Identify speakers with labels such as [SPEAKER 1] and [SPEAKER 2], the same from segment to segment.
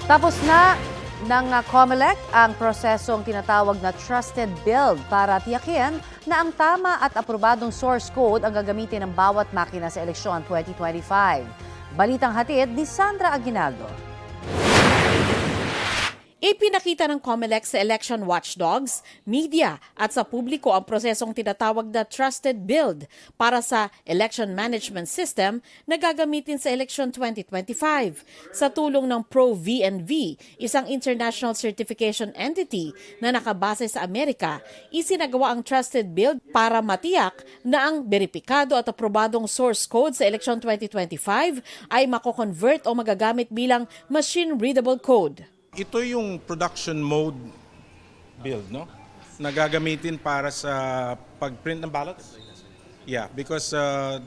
[SPEAKER 1] Tapos na ng COMELEC ang prosesong tinatawag na trusted build para tiyakin na ang tama at aprobadong source code ang gagamitin ng bawat makina sa eleksyon 2025. Balitang hatid ni Sandra Aguinaldo.
[SPEAKER 2] Ipinakita ng COMELEC sa election watchdogs, media at sa publiko ang prosesong tinatawag na trusted build para sa election management system na gagamitin sa election 2025. Sa tulong ng Pro-VNV, isang international certification entity na nakabase sa Amerika, isinagawa ang trusted build para matiyak na ang beripikado at aprobadong source code sa election 2025 ay mako-convert o magagamit bilang machine-readable code.
[SPEAKER 3] Ito yung production mode build, no? Na gagamitin para sa pag-print ng ballot. Yeah, because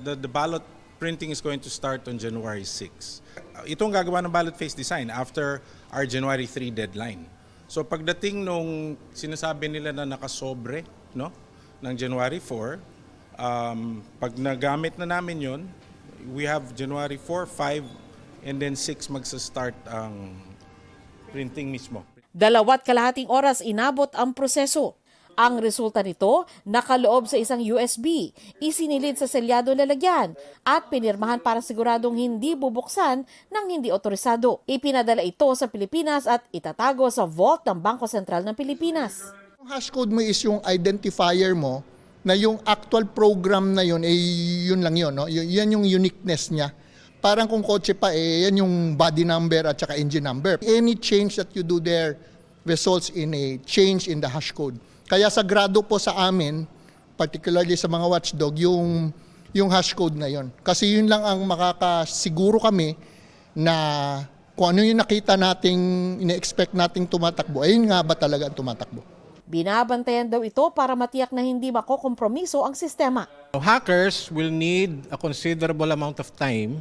[SPEAKER 3] the ballot printing is going to start on January 6. Itong gagawa ng ballot face design after our January 3 deadline. So pagdating nung sinasabi nila na nakasobre, no? Ng January 4, pag nagamit na namin yon, we have January 4, 5, and then 6 magsa-start ang printing mismo.
[SPEAKER 2] 2.5 oras inabot ang proseso. Ang resulta nito, nakaloob sa isang USB, isinilid sa selyado lalagyan at pinirmahan para siguradong hindi bubuksan ng hindi otorisado. Ipinadala ito sa Pilipinas at itatago sa vault ng Bangko Sentral ng Pilipinas.
[SPEAKER 4] Ang hashcode mo is yung identifier mo na yung actual program na yun, yun lang yun. No? Yan yung uniqueness niya. Parang kung kotse pa, yan yung body number at saka engine number. Any change that you do there results in a change in the hash code. Kaya sagrado po sa amin, particularly sa mga watchdog, yung hash code na yon. Kasi yun lang ang makakasiguro kami na kung ano yung nakita nating, ina-expect nating tumatakbo, ayun nga ba talaga ang tumatakbo.
[SPEAKER 2] Binabantayan daw ito para matiyak na hindi makokompromiso ang sistema.
[SPEAKER 5] Hackers will need a considerable amount of time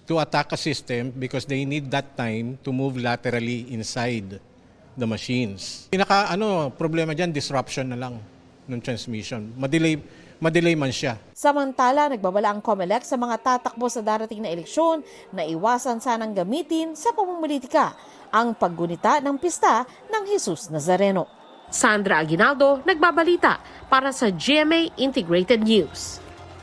[SPEAKER 5] to attack a system because they need that time to move laterally inside the machines. Problema dyan, disruption na lang ng transmission. Madelay man siya.
[SPEAKER 2] Samantala, nagbabala ang COMELEC sa mga tatakbo sa darating na eleksyon na iwasan sanang gamitin sa pamumulitika ang paggunita ng pista ng Jesus Nazareno. Sandra Aguinaldo, nagbabalita para sa GMA Integrated News.